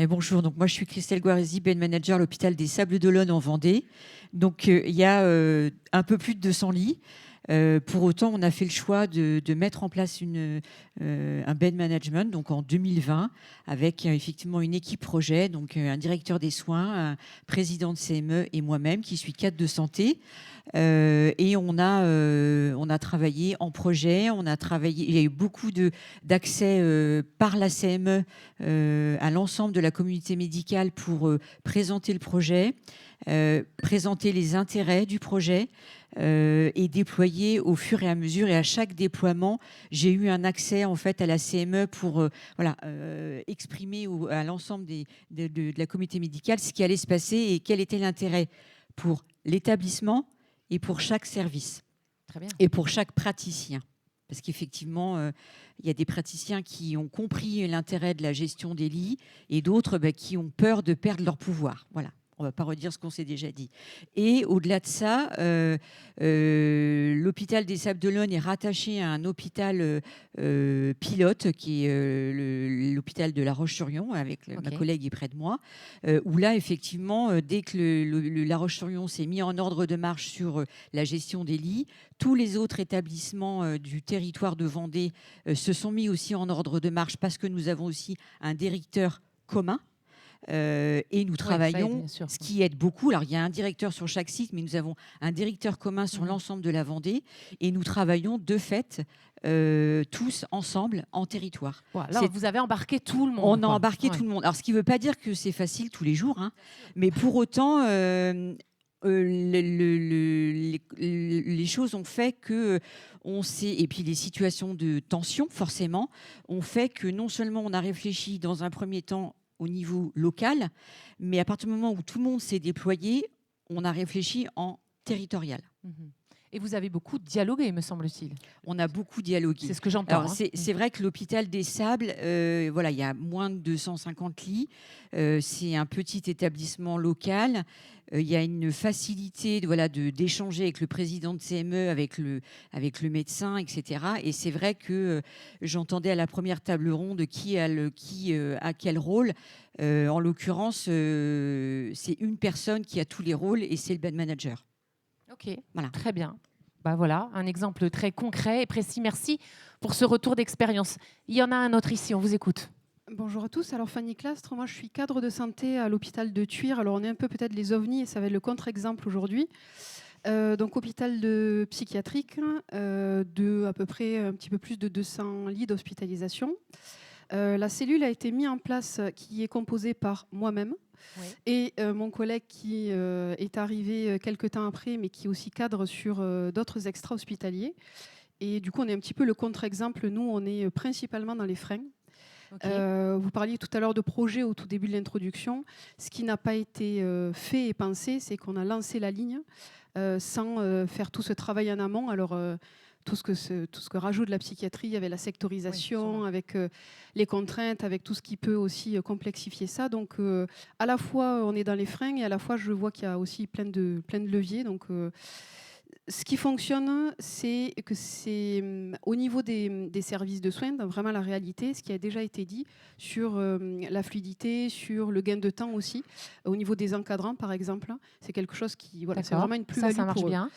Bonjour, donc moi je suis Christelle Guaresi, bed manager à l'hôpital des Sables d'Olonne en Vendée. Donc il y a un peu plus de 200 lits. Pour autant, on a fait le choix de mettre en place un bed management donc en 2020 avec effectivement une équipe projet, donc un directeur des soins, un président de CME et moi-même qui suis cadre de santé. Et on a travaillé en projet, il y a eu beaucoup d'accès par la CME à l'ensemble de la communauté médicale pour présenter le projet, présenter les intérêts du projet et déployer au fur et à mesure. Et à chaque déploiement, j'ai eu un accès en fait à la CME pour exprimer à l'ensemble de la communauté médicale ce qui allait se passer et quel était l'intérêt pour l'établissement et pour chaque service.
Très bien.
Et pour chaque praticien. Parce qu'effectivement, il y a des praticiens qui ont compris l'intérêt de la gestion des lits et d'autres qui ont peur de perdre leur pouvoir. Voilà. On ne va pas redire ce qu'on s'est déjà dit. Et au-delà de ça, l'hôpital des Sables d'Olonne est rattaché à un hôpital pilote qui est l'hôpital de La Roche-sur-Yon, avec ma collègue est près de moi, où là, effectivement, dès que La Roche-sur-Yon s'est mis en ordre de marche sur la gestion des lits, tous les autres établissements du territoire de Vendée se sont mis aussi en ordre de marche parce que nous avons aussi un directeur commun. Et nous travaillons, ce qui aide beaucoup. Alors, il y a un directeur sur chaque site, mais nous avons un directeur commun sur l'ensemble de la Vendée. Et nous travaillons de fait tous ensemble en territoire.
Voilà, vous avez embarqué tout le monde.
On a embarqué tout le monde. Alors, ce qui ne veut pas dire que c'est facile tous les jours, hein, mais pour autant, les choses ont fait que on sait, et puis les situations de tension, forcément, ont fait que non seulement on a réfléchi dans un premier temps au niveau local, mais à partir du moment où tout le monde s'est déployé, on a réfléchi en territorial.
Et vous avez beaucoup dialogué, me semble-t-il.
On a beaucoup dialogué.
C'est ce que j'entends.
Alors, c'est vrai que l'hôpital des Sables, voilà, il y a moins de 250 lits. C'est un petit établissement local. Il y a une facilité d'échanger avec le président de CME, avec le médecin, etc. Et c'est vrai que j'entendais à la première table ronde qui a quel rôle. En l'occurrence, c'est une personne qui a tous les rôles et c'est le bed manager.
Ok, voilà. Très bien. Bah voilà, un exemple très concret et précis. Merci pour ce retour d'expérience. Il y en a un autre ici, on vous écoute.
Bonjour à tous. Alors Fanny Clastre, moi je suis cadre de santé à l'hôpital de Thuir. Alors on est un peu peut-être les ovnis et ça va être le contre-exemple aujourd'hui. Donc hôpital psychiatrique, de à peu près un petit peu plus de 200 lits d'hospitalisation. La cellule a été mise en place, qui est composée par moi-même. Oui. Et mon collègue qui est arrivé quelques temps après, mais qui est aussi cadre sur d'autres extra-hospitaliers. Et du coup, on est un petit peu le contre-exemple. Nous, on est principalement dans les freins. Okay. Vous parliez tout à l'heure de projet au tout début de l'introduction. Ce qui n'a pas été fait et pensé, c'est qu'on a lancé la ligne sans faire tout ce travail en amont. Alors, tout ce que rajoute la psychiatrie avec la sectorisation, oui, avec les contraintes, avec tout ce qui peut aussi complexifier ça. Donc, à la fois, on est dans les freins et à la fois, je vois qu'il y a aussi plein de leviers. Donc, ce qui fonctionne, c'est que c'est au niveau des services de soins, vraiment la réalité, ce qui a déjà été dit sur la fluidité, sur le gain de temps aussi. Au niveau des encadrants, par exemple, c'est quelque chose qui, voilà, c'est vraiment une plus-value
ça marche
pour eux.
Bien.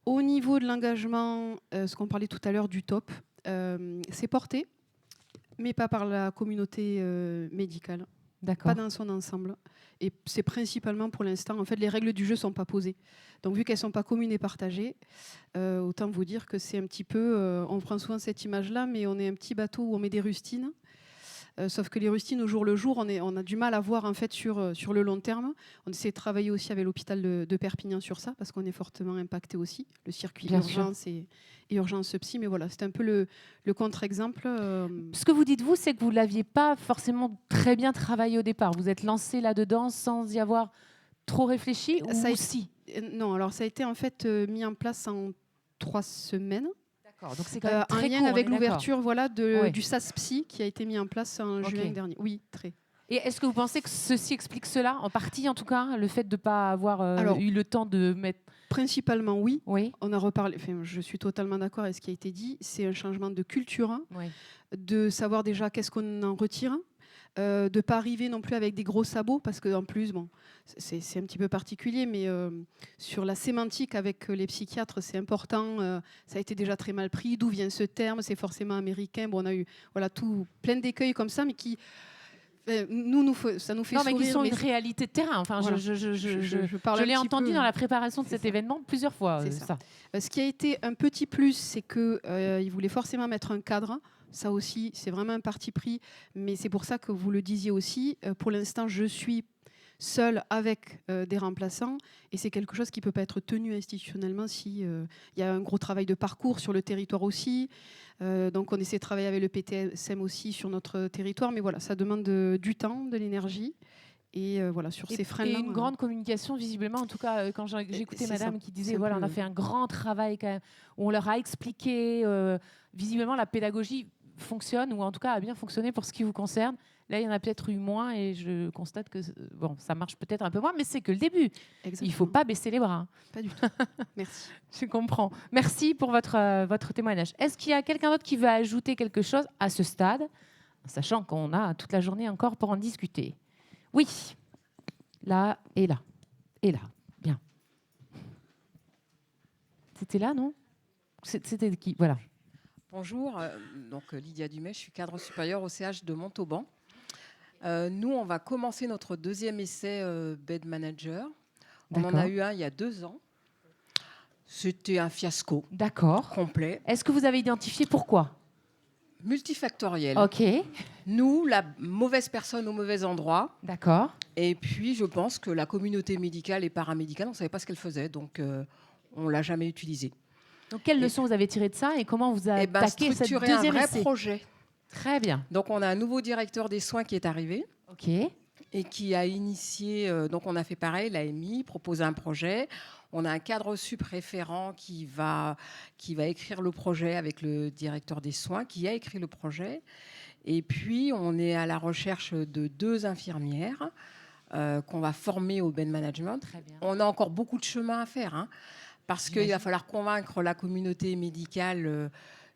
Au niveau de l'engagement, ce qu'on parlait tout à l'heure du top, c'est porté, mais pas par la communauté médicale. Pas dans son ensemble. Et c'est principalement pour l'instant, en fait, les règles du jeu ne sont pas posées. Donc, vu qu'elles ne sont pas communes et partagées, autant vous dire que c'est un petit peu... on prend souvent cette image-là, mais on est un petit bateau où on met des rustines. Sauf que les rustines, au jour le jour, on a du mal à voir en fait, sur le long terme. On essaie de travailler aussi avec l'hôpital de Perpignan sur ça, parce qu'on est fortement impacté aussi, le circuit urgence et urgence psy. Mais voilà, c'est un peu le contre-exemple.
Ce que vous dites, vous, c'est que vous ne l'aviez pas forcément très bien travaillé au départ. Vous êtes lancé là-dedans sans y avoir trop réfléchi aussi.
Non, alors ça a été en fait mis en place en 3 semaines.
Donc c'est quand même très
en lien
court,
avec l'ouverture du SAS Psy qui a été mis en place en juin dernier. Oui, très.
Et est-ce que vous pensez que ceci explique cela, en partie en tout cas, le fait de ne pas avoir eu le temps de mettre...
Principalement, oui. On a reparlé, je suis totalement d'accord avec ce qui a été dit. C'est un changement de culture, de savoir déjà qu'est-ce qu'on en retire. De ne pas arriver non plus avec des gros sabots, parce qu'en plus, bon, c'est un petit peu particulier, mais sur la sémantique avec les psychiatres, c'est important. Ça a été déjà très mal pris. D'où vient ce terme? C'est forcément américain. Bon, on a eu tout plein d'écueils comme ça, mais qui... ça nous fait sourire.
Mais qui sont une réalité de terrain. Enfin, voilà. Je l'ai entendu dans la préparation de cet événement plusieurs fois. Ça.
Ce qui a été un petit plus, c'est qu'ils voulaient forcément mettre un cadre. Ça aussi, c'est vraiment un parti pris. Mais c'est pour ça que vous le disiez aussi. Pour l'instant, je suis seule avec des remplaçants. Et c'est quelque chose qui ne peut pas être tenu institutionnellement s'il y a un gros travail de parcours sur le territoire aussi. Donc, on essaie de travailler avec le PTSM aussi sur notre territoire. Mais voilà, ça demande du temps, de l'énergie. Et voilà, sur ces freins-là.
Et une grande communication, visiblement, en tout cas, quand j'ai écouté madame qui disait, voilà, on a fait un grand travail quand même, où on leur a expliqué, visiblement, la pédagogie fonctionne, ou en tout cas a bien fonctionné pour ce qui vous concerne. Là, il y en a peut-être eu moins, et je constate que bon, ça marche peut-être un peu moins, mais c'est que le début. Exactement. Il ne faut pas baisser les bras.
Pas du tout. Merci.
Je comprends. Merci pour votre témoignage. Est-ce qu'il y a quelqu'un d'autre qui veut ajouter quelque chose à ce stade, sachant qu'on a toute la journée encore pour en discuter? Oui, là et là. Et là, bien. C'était là, non? C'était qui? Voilà.
Bonjour, donc Lydia Dumais, je suis cadre supérieur au CH de Montauban. Nous, on va commencer notre deuxième essai Bed Manager. On en a eu un il y a 2 ans. C'était un fiasco.
D'accord.
Complet.
Est-ce que vous avez identifié pourquoi?
Multifactoriel.
Ok,
Nous, la mauvaise personne au mauvais endroit.
d'accord.
Et puis, je pense que la communauté médicale et paramédicale, on ne savait pas ce qu'elle faisait, donc on ne l'a jamais utilisée.
Donc, quelles leçons vous avez tirées de ça et comment vous avez attaqué cette
Structurer un
deuxième
vrai
essai?
projet.
Très bien.
Donc, on a un nouveau directeur des soins qui est arrivé
Ok,
et qui a initié, donc on a fait pareil, l'AMI, proposé un projet. On a un cadre sup référent qui va écrire le projet avec le directeur des soins, qui a écrit le projet. Et puis, on est à la recherche de 2 infirmières qu'on va former au bed management.
très bien.
On a encore beaucoup de chemin à faire, hein, parce qu'il va falloir convaincre la communauté médicale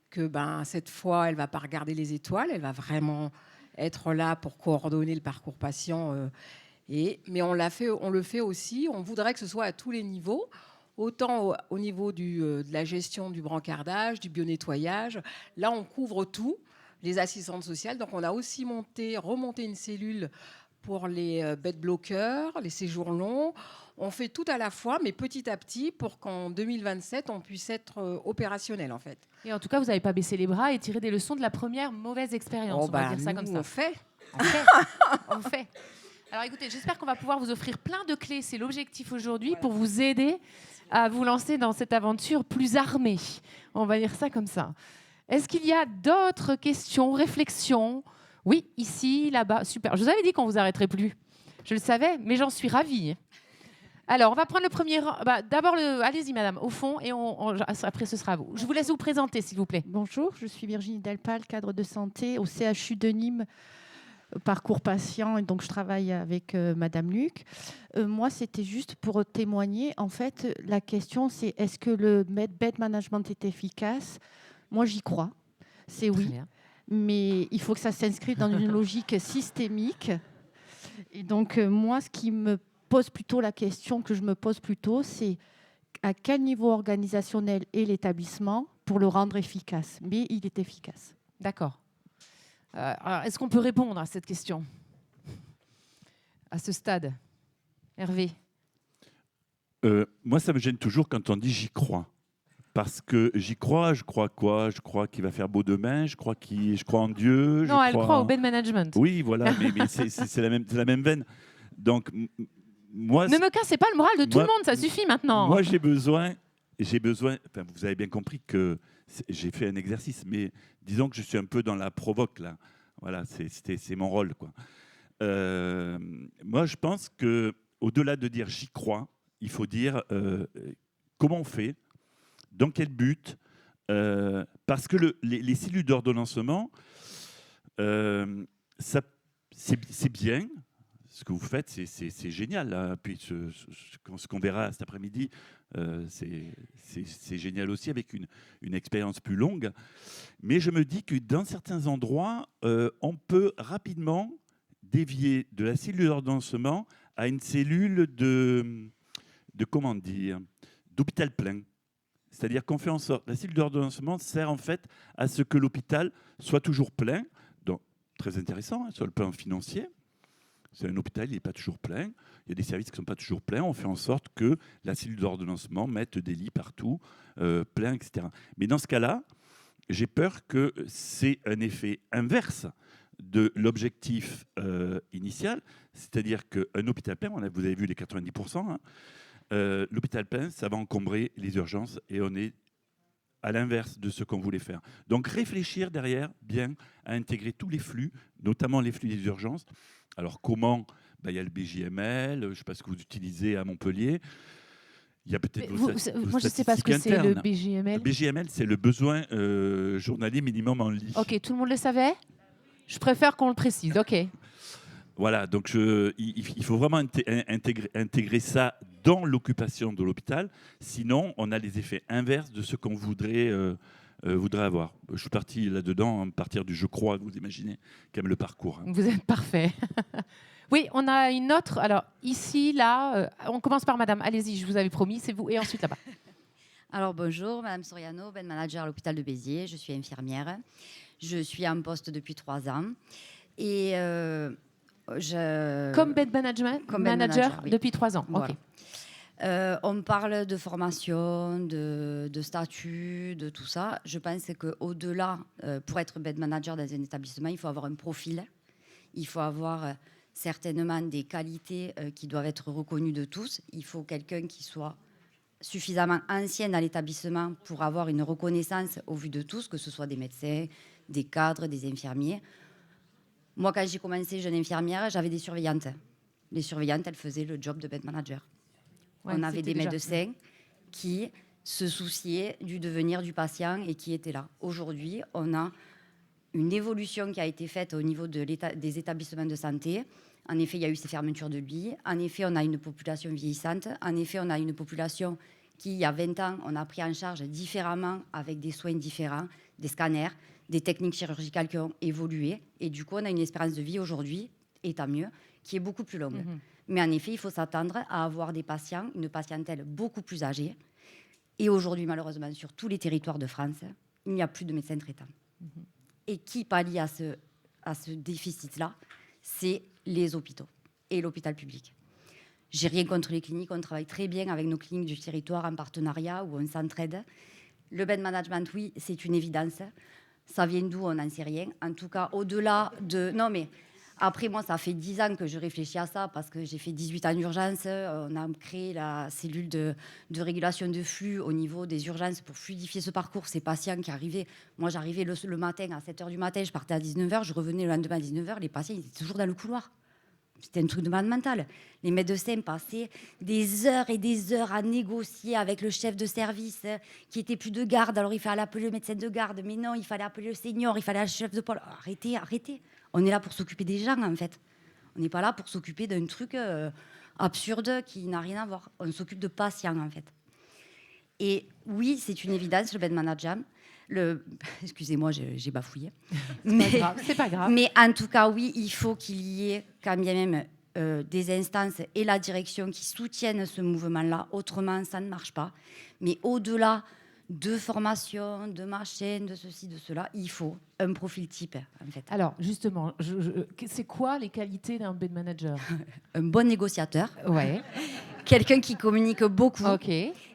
que cette fois, elle ne va pas regarder les étoiles, elle va vraiment être là pour coordonner le parcours patient. Mais on le fait aussi, on voudrait que ce soit à tous les niveaux, autant au niveau de la gestion du brancardage, du bio-nettoyage. Là, on couvre tout, les assistantes sociales. Donc, on a aussi remonté une cellule pour les bed bloqueurs, les séjours longs. On fait tout à la fois, mais petit à petit, pour qu'en 2027, on puisse être opérationnel, en fait.
Et en tout cas, vous n'avez pas baissé les bras et tiré des leçons de la première mauvaise expérience. On va dire ça comme ça.
On fait.
On fait. On fait. Alors écoutez, j'espère qu'on va pouvoir vous offrir plein de clés. C'est l'objectif aujourd'hui pour vous aider à vous lancer dans cette aventure plus armée. On va dire ça comme ça. Est-ce qu'il y a d'autres questions, réflexions? Oui, ici, là-bas. Super. Je vous avais dit qu'on ne vous arrêterait plus. Je le savais, mais j'en suis ravie. Alors, on va prendre le premier rang. D'abord, allez-y, madame, au fond, et après, ce sera à vous. Je vous laisse vous présenter, s'il vous plaît.
Bonjour, je suis Virginie Delpal, cadre de santé au CHU de Nîmes, parcours patient, et donc je travaille avec Madame Luc. Moi, c'était juste pour témoigner. En fait, la question, c'est est-ce que le bed management est efficace? Moi, j'y crois. C'est oui. Mais il faut que ça s'inscrive dans une logique systémique. Et donc, moi, ce qui me pose plutôt la question que je me pose plutôt, c'est à quel niveau organisationnel est l'établissement pour le rendre efficace. Mais il est efficace.
D'accord. Alors, est-ce qu'on peut répondre à cette question à ce stade? Hervé?
Moi, ça me gêne toujours quand on dit « j'y crois ». Parce que j'y crois, je crois quoi? Je crois qu'il va faire beau demain, je crois en Dieu.
Non, elle croit au bed management.
Oui, voilà, mais c'est la même veine. Donc, moi...
Ne me cassez pas le moral de tout le monde, ça suffit maintenant.
Moi, j'ai besoin... Enfin, vous avez bien compris que j'ai fait un exercice, mais disons que je suis un peu dans la provoque, là. Voilà, c'est mon rôle, quoi. Moi, je pense qu'au-delà de dire « j'y crois », il faut dire comment on fait, dans quel but, parce que les cellules d'ordonnancement, c'est bien, ce que vous faites, c'est génial. Hein. Puis ce qu'on verra cet après-midi, c'est génial aussi avec une expérience plus longue. Mais je me dis que dans certains endroits, on peut rapidement dévier de la cellule d'ordonnancement à une cellule de comment dire, d'hôpital plein. C'est-à-dire qu'on fait en sorte, la cellule d'ordonnancement sert en fait à ce que l'hôpital soit toujours plein. Donc, très intéressant, hein, sur le plan financier. C'est un hôpital, il n'est pas toujours plein. Il y a des services qui ne sont pas toujours pleins. On fait en sorte que la cellule d'ordonnancement mette des lits partout, plein, etc. Mais dans ce cas-là, j'ai peur que c'est un effet inverse de l'objectif initial. C'est-à-dire qu'un hôpital plein, vous avez vu les 90%, hein, l'hôpital plein, ça va encombrer les urgences et on est à l'inverse de ce qu'on voulait faire. Donc réfléchir derrière, bien, à intégrer tous les flux, notamment les flux des urgences. Alors comment? Il y a le BJML, je ne sais pas ce que vous utilisez à Montpellier. Il y a peut-être
moi, je ne sais pas ce que c'est le BJML.
Le BJML, c'est le besoin journalier minimum en lit.
Ok, tout le monde le savait? Je préfère qu'on le précise, ok.
Voilà, donc il faut vraiment intégrer ça dans l'occupation de l'hôpital. Sinon, on a les effets inverses de ce qu'on voudrait avoir. Je suis parti là-dedans, à partir du « je crois », vous imaginez, quand même le parcours. Hein.
Vous êtes parfait. Oui, on a une autre. Alors, ici, là, on commence par madame. Allez-y, je vous avais promis, c'est vous. Et ensuite, là-bas.
Alors, bonjour, madame Soriano, bed manager à l'hôpital de Béziers. Je suis infirmière. Je suis en poste depuis 3 ans. Et...
Comme bed manager
oui.
depuis 3 ans.
Voilà.
Okay.
On parle de formation, de statut, de tout ça. Je pense qu'au-delà, pour être bed manager dans un établissement, il faut avoir un profil. Il faut avoir certainement des qualités qui doivent être reconnues de tous. Il faut quelqu'un qui soit suffisamment ancien à l'établissement pour avoir une reconnaissance au vu de tous, que ce soit des médecins, des cadres, des infirmiers. Moi, quand j'ai commencé jeune infirmière, j'avais des surveillantes. Les surveillantes, elles faisaient le job de bed manager. Ouais, on avait des médecins qui se souciaient du devenir du patient et qui étaient là. Aujourd'hui, on a une évolution qui a été faite au niveau des établissements de santé. En effet, il y a eu ces fermetures de lits. En effet, on a une population vieillissante. En effet, on a une population qui, il y a 20 ans, on a pris en charge différemment, avec des soins différents, des scanners, des techniques chirurgicales qui ont évolué. Et du coup, on a une espérance de vie aujourd'hui, et tant mieux, qui est beaucoup plus longue. Mais en effet, il faut s'attendre à avoir des patients, une patientèle beaucoup plus âgée. Et aujourd'hui, malheureusement, sur tous les territoires de France, il n'y a plus de médecins traitants. Et qui pallie à ce déficit-là, c'est les hôpitaux et l'hôpital public. J'ai rien contre les cliniques, on travaille très bien avec nos cliniques du territoire en partenariat où on s'entraide. Le bed management, oui, c'est une évidence. Ça vient d'où, on n'en sait rien. En tout cas, au-delà de... Non, mais après, moi, ça fait 10 ans que je réfléchis à ça parce que j'ai fait 18 ans d'urgence. On a créé la cellule de régulation de flux au niveau des urgences pour fluidifier ce parcours. Ces patients qui arrivaient... Moi, j'arrivais le matin à 7h du matin, je partais à 19h, je revenais le lendemain à 19h, les patients ils étaient toujours dans le couloir. C'était un truc de malade mental. Les médecins passaient des heures et des heures à négocier avec le chef de service qui était plus de garde. Alors, il fallait appeler le médecin de garde. Mais non, il fallait appeler le senior, il fallait le chef de pôle. Arrêtez, arrêtez. On est là pour s'occuper des gens, en fait. On n'est pas là pour s'occuper d'un truc absurde qui n'a rien à voir. On s'occupe de patients, en fait. Et oui, c'est une évidence, le bed management. Excusez-moi, j'ai bafouillé.
C'est pas grave.
Mais en tout cas, oui, il faut qu'il y ait quand même des instances et la direction qui soutiennent ce mouvement-là. Autrement, ça ne marche pas. Mais au-delà de formation, de machin, de ceci, de cela, il faut un profil type, en fait.
Alors, justement, c'est quoi les qualités d'un bed manager?
Un bon négociateur.
Ouais.
Quelqu'un qui communique beaucoup.
Ok.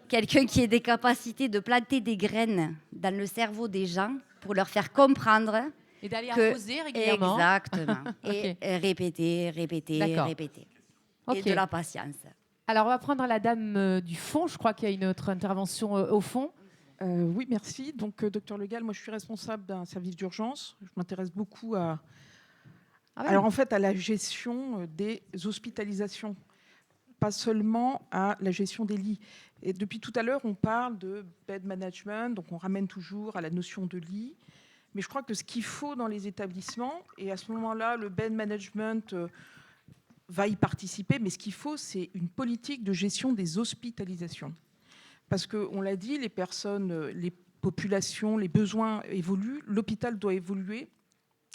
Quelqu'un qui ait des capacités de planter des graines dans le cerveau des gens pour leur faire comprendre.
Et d'aller arroser régulièrement.
Exactement. Okay. Et répéter.
Okay.
Et de la patience.
Alors, on va prendre la dame du fond. Je crois qu'il y a une autre intervention au fond.
Oui, merci. Donc, docteur Le Gall, moi, je suis responsable d'un service d'urgence. Je m'intéresse beaucoup à la gestion des hospitalisations, pas seulement à la gestion des lits. Et depuis tout à l'heure, on parle de bed management, donc on ramène toujours à la notion de lit. Mais je crois que ce qu'il faut dans les établissements, et à ce moment-là, le bed management va y participer, mais ce qu'il faut, c'est une politique de gestion des hospitalisations. Parce qu'on l'a dit, les personnes, les populations, les besoins évoluent, l'hôpital doit évoluer.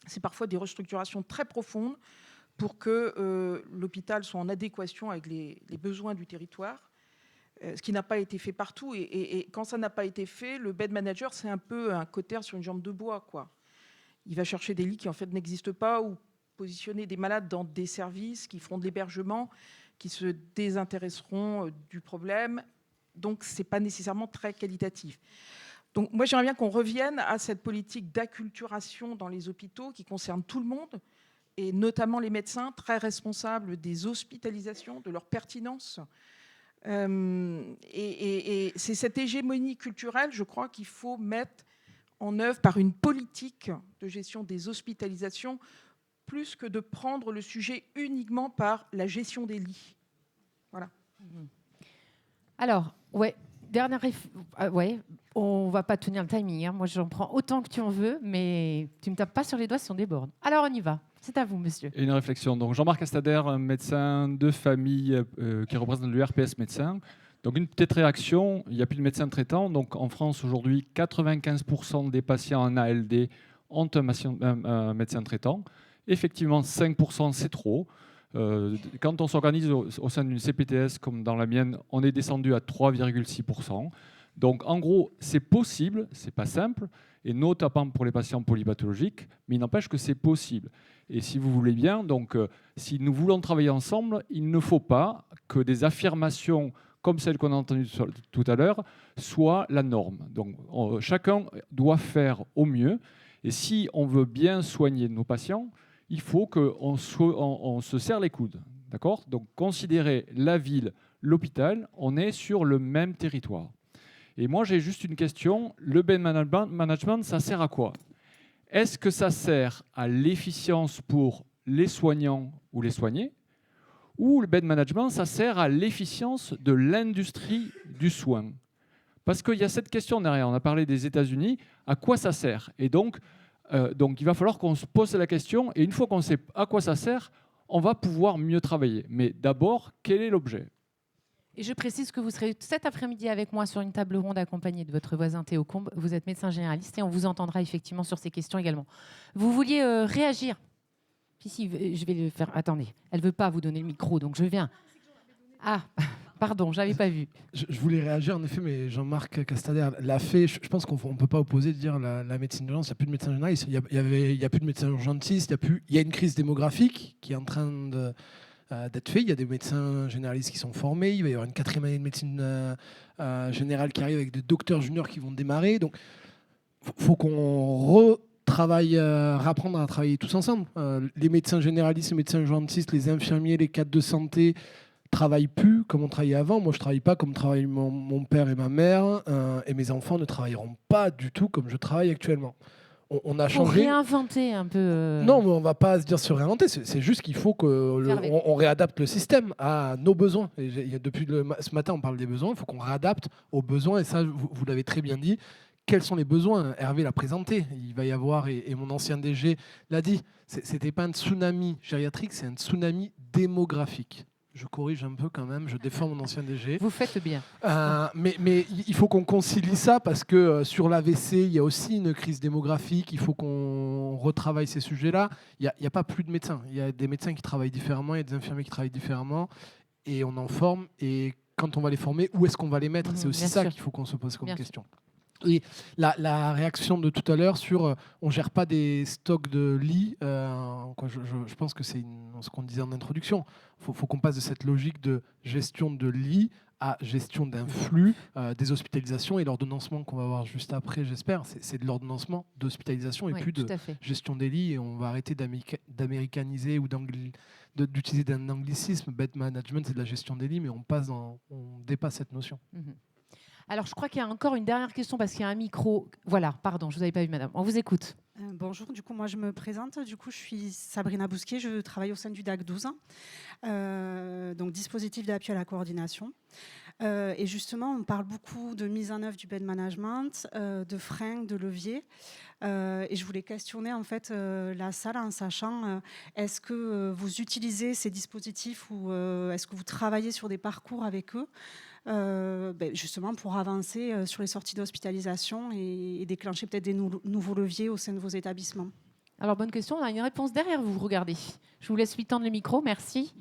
C'est parfois des restructurations très profondes pour que l'hôpital soit en adéquation avec les besoins du territoire, ce qui n'a pas été fait partout. Et quand ça n'a pas été fait, le bed manager, c'est un peu un cautère sur une jambe de bois, quoi. Il va chercher des lits qui en fait n'existent pas ou positionner des malades dans des services qui feront de l'hébergement, qui se désintéresseront du problème. Donc, ce n'est pas nécessairement très qualitatif. Donc, moi, j'aimerais bien qu'on revienne à cette politique d'acculturation dans les hôpitaux qui concerne tout le monde, et notamment les médecins, très responsables des hospitalisations, de leur pertinence. Et c'est cette hégémonie culturelle, je crois, qu'il faut mettre en œuvre par une politique de gestion des hospitalisations, plus que de prendre le sujet uniquement par la gestion des lits. Voilà.
Alors, on va pas tenir le timing. Hein. Moi, j'en prends autant que tu en veux, mais tu me tapes pas sur les doigts si on déborde. Alors, on y va. C'est à vous, monsieur.
Et une réflexion. Donc, Jean-Marc Astader, médecin de famille qui représente le RPS médecin. Donc, une petite réaction. Il n'y a plus de médecin traitant. Donc, en France, aujourd'hui, 95% des patients en ALD ont un médecin traitant. Effectivement, 5%, c'est trop. Quand on s'organise au sein d'une CPTS comme dans la mienne, on est descendu à 3,6%. Donc en gros, c'est possible, c'est pas simple, et notamment pour les patients polypathologiques, mais il n'empêche que c'est possible. Et si vous voulez bien, donc si nous voulons travailler ensemble, il ne faut pas que des affirmations comme celle qu'on a entendue tout à l'heure, soit la norme. Donc chacun doit faire au mieux. Et si on veut bien soigner nos patients, il faut qu'on se serre les coudes. D'accord ? Donc considérer la ville, l'hôpital, on est sur le même territoire. Et moi, j'ai juste une question. Le bed management, ça sert à quoi ? Est-ce que ça sert à l'efficience pour les soignants ou les soignés ? Ou le bed management, ça sert à l'efficience de l'industrie du soin ? Parce qu'il y a cette question derrière. On a parlé des États-Unis. À quoi ça sert ? Et donc, il va falloir qu'on se pose la question. Et une fois qu'on sait à quoi ça sert, on va pouvoir mieux travailler. Mais d'abord, quel est l'objet ?
Et je précise que vous serez cet après-midi avec moi sur une table ronde accompagnée de votre voisin Théo Combe. Vous êtes médecin généraliste et on vous entendra effectivement sur ces questions également. Vous vouliez réagir ? Si, je vais le faire. Attendez, elle ne veut pas vous donner le micro, donc je viens. Ah, pardon, je n'avais pas vu.
Je voulais réagir en effet, mais Jean-Marc Castader l'a fait. Je pense qu'on ne peut pas opposer de dire la médecine d'urgence. Il n'y a plus de médecins généralistes, il n'y a plus de médecins urgentistes, il y a une crise démographique qui est en train d'être faite. Il y a des médecins généralistes qui sont formés. Il va y avoir une 4e année de médecine générale qui arrive avec des docteurs juniors qui vont démarrer. Donc, il faut qu'on apprendre à travailler tous ensemble. Les médecins généralistes, les médecins urgentistes, les infirmiers, les cadres de santé travaillent plus comme on travaillait avant. Moi, je travaille pas comme travaillent mon père et ma mère, et mes enfants ne travailleront pas du tout comme je travaille actuellement. On a changé.
Pour réinventer un peu.
Non, mais on va pas se dire se réinventer. C'est juste qu'il faut qu'on réadapte le système à nos besoins. Depuis ce matin, on parle des besoins. Il faut qu'on réadapte aux besoins. Et ça, vous l'avez très bien dit. Quels sont les besoins ? Hervé l'a présenté. Il va y avoir, et mon ancien DG l'a dit, c'était pas un tsunami gériatrique, c'est un tsunami démographique. Je corrige un peu quand même, je défends mon ancien DG.
Vous faites bien.
Mais il faut qu'on concilie ça parce que sur l'AVC, il y a aussi une crise démographique. Il faut qu'on retravaille ces sujets-là. Il n'y a pas plus de médecins. Il y a des médecins qui travaillent différemment, il y a des infirmiers qui travaillent différemment. Et on en forme. Et quand on va les former, où est-ce qu'on va les mettre ? C'est aussi ça qu'il faut qu'on se pose comme question. Et la réaction de tout à l'heure sur on ne gère pas des stocks de lits, je pense que c'est ce qu'on disait en introduction. Il faut qu'on passe de cette logique de gestion de lits à gestion d'un flux, des hospitalisations et l'ordonnancement qu'on va voir juste après, j'espère. C'est de l'ordonnancement d'hospitalisation et plus de gestion des lits. Et on va arrêter d'américaniser ou d'utiliser d'un anglicisme. Bed management, c'est de la gestion des lits, mais on dépasse cette notion.
Alors, je crois qu'il y a encore une dernière question parce qu'il y a un micro. Voilà, pardon, je ne vous avais pas vu, madame. On vous écoute.
Bonjour, du coup, moi, je me présente. Du coup, je suis Sabrina Bousquet, je travaille au sein du DAC 12, donc dispositif d'appui à la coordination. Et justement, on parle beaucoup de mise en œuvre du bed management, de freins, de leviers. Et je voulais questionner en fait la salle en sachant est-ce que vous utilisez ces dispositifs ou est-ce que vous travaillez sur des parcours avec eux justement pour avancer sur les sorties d'hospitalisation et déclencher peut-être des nouveaux leviers au sein de vos établissements.
Alors bonne question, on a une réponse derrière vous, regardez. Je vous laisse lui tendre le micro, merci.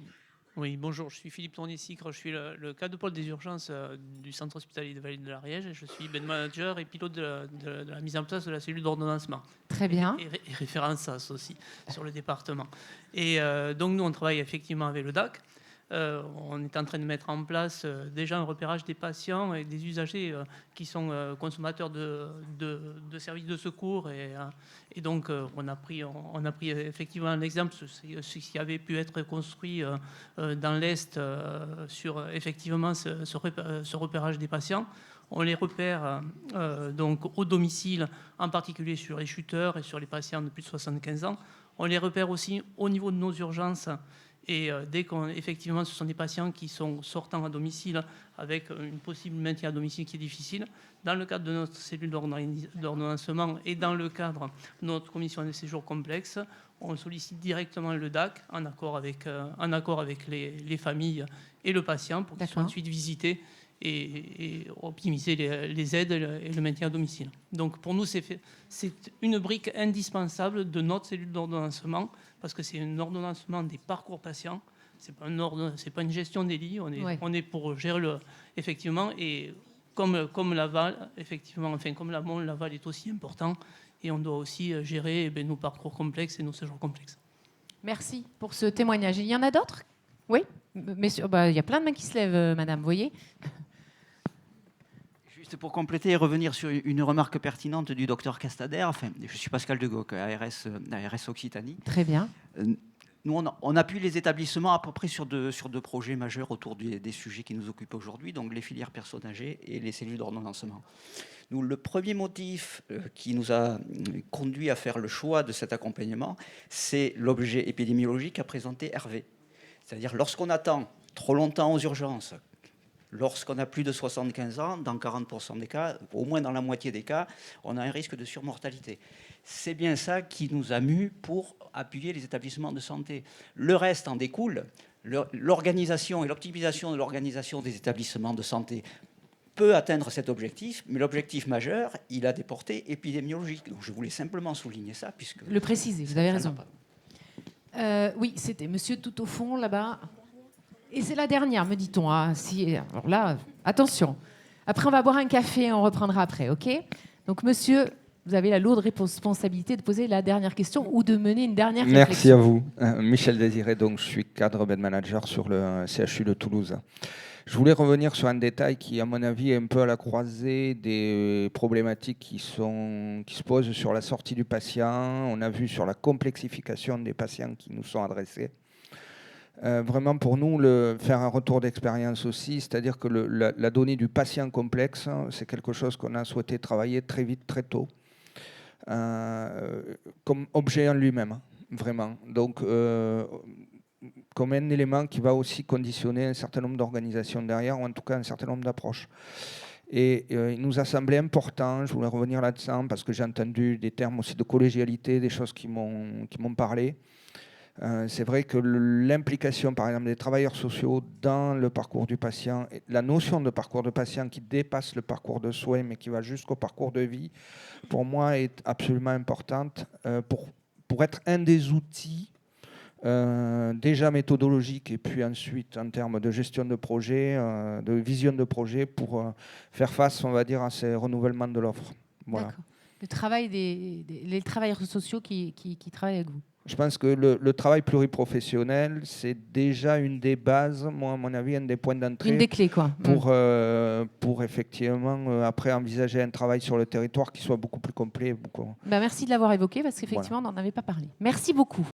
Oui, bonjour, je suis Philippe Tournier-Sicre, je suis le cadre de pôle des urgences du centre hospitalier de Vallée de l'Ariège et je suis bed manager et pilote de la mise en place de la cellule d'ordonnancement.
Très bien.
Et référent SAS aussi sur le département. Et donc nous, on travaille effectivement avec le DAC. On est en train de mettre en place déjà un repérage des patients et des usagers qui sont consommateurs de services de secours et donc on a pris effectivement l'exemple ce qui avait pu être construit dans l'Est sur effectivement ce repérage des patients. On les repère donc au domicile, en particulier sur les chuteurs et sur les patients de plus de 75 ans. On les repère aussi au niveau de nos urgences. Et dès qu'effectivement, ce sont des patients qui sont sortants à domicile avec une possible maintien à domicile qui est difficile, dans le cadre de notre cellule d'ordonnancement et dans le cadre de notre commission de séjour complexe, on sollicite directement le DAC en accord avec les familles et le patient pour qu'ils soient ensuite visités et optimiser les aides et le maintien à domicile. Donc pour nous, c'est une brique indispensable de notre cellule d'ordonnancement parce que c'est un ordonnancement des parcours patients. C'est pas une gestion des lits. On est pour gérer effectivement et comme l'aval, effectivement, enfin comme l'amont, l'aval est aussi important et on doit aussi gérer nos parcours complexes et nos séjours complexes.
Merci pour ce témoignage. Il y en a d'autres ? Oui, il y a plein de mains qui se lèvent, madame, vous voyez.
Juste pour compléter et revenir sur une remarque pertinente du docteur Castader, enfin, je suis Pascal Degoc, ARS Occitanie.
Très bien.
Nous, on appuie les établissements à peu près sur deux projets majeurs autour des sujets qui nous occupent aujourd'hui, donc les filières personnes âgées et les cellules d'ordonnancement. Nous, le premier motif qui nous a conduit à faire le choix de cet accompagnement, c'est l'objet épidémiologique qu'a présenté Hervé. C'est-à-dire, lorsqu'on attend trop longtemps aux urgences, lorsqu'on a plus de 75 ans, dans 40% des cas, au moins dans la moitié des cas, on a un risque de surmortalité. C'est bien ça qui nous a mus pour appuyer les établissements de santé. Le reste en découle. L'organisation et l'optimisation de l'organisation des établissements de santé peut atteindre cet objectif, mais l'objectif majeur, il a des portées épidémiologiques. Donc je voulais simplement souligner ça. Puisque
le préciser, vous avez raison. Oui, c'était monsieur tout au fond, là-bas. Et c'est la dernière, me dit-on. Ah, si, alors là, attention. Après, on va boire un café et on reprendra après, OK? Donc, monsieur, vous avez la lourde responsabilité de poser la dernière question ou de mener une dernière réflexion.
Merci à vous. Michel Désiré, donc, je suis cadre bed manager sur le CHU de Toulouse. Je voulais revenir sur un détail qui, à mon avis, est un peu à la croisée des problématiques qui se posent sur la sortie du patient. On a vu sur la complexification des patients qui nous sont adressés. Vraiment pour nous, faire un retour d'expérience aussi, c'est-à-dire que la donnée du patient complexe, c'est quelque chose qu'on a souhaité travailler très vite, très tôt, comme objet en lui-même, vraiment. Donc, comme un élément qui va aussi conditionner un certain nombre d'organisations derrière, ou en tout cas un certain nombre d'approches. Et il nous a semblé important, je voulais revenir là-dessus, parce que j'ai entendu des termes aussi de collégialité, des choses qui m'ont parlé. C'est vrai que l'implication, par exemple, des travailleurs sociaux dans le parcours du patient, la notion de parcours de patient qui dépasse le parcours de soins, mais qui va jusqu'au parcours de vie, pour moi, est absolument importante pour être un des outils déjà méthodologiques et puis ensuite en termes de gestion de projet, de vision de projet pour faire face, on va dire, à ces renouvellements de l'offre. Voilà.
D'accord. Le travail les travailleurs sociaux qui travaillent avec vous.
Je pense que le travail pluriprofessionnel, c'est déjà une des bases, moi, à mon avis, un des points d'entrée.
Une des clés, quoi.
Pour effectivement, après, envisager un travail sur le territoire qui soit beaucoup plus complet.
Merci de l'avoir évoqué, parce qu'effectivement, on n'en avait pas parlé. Merci beaucoup.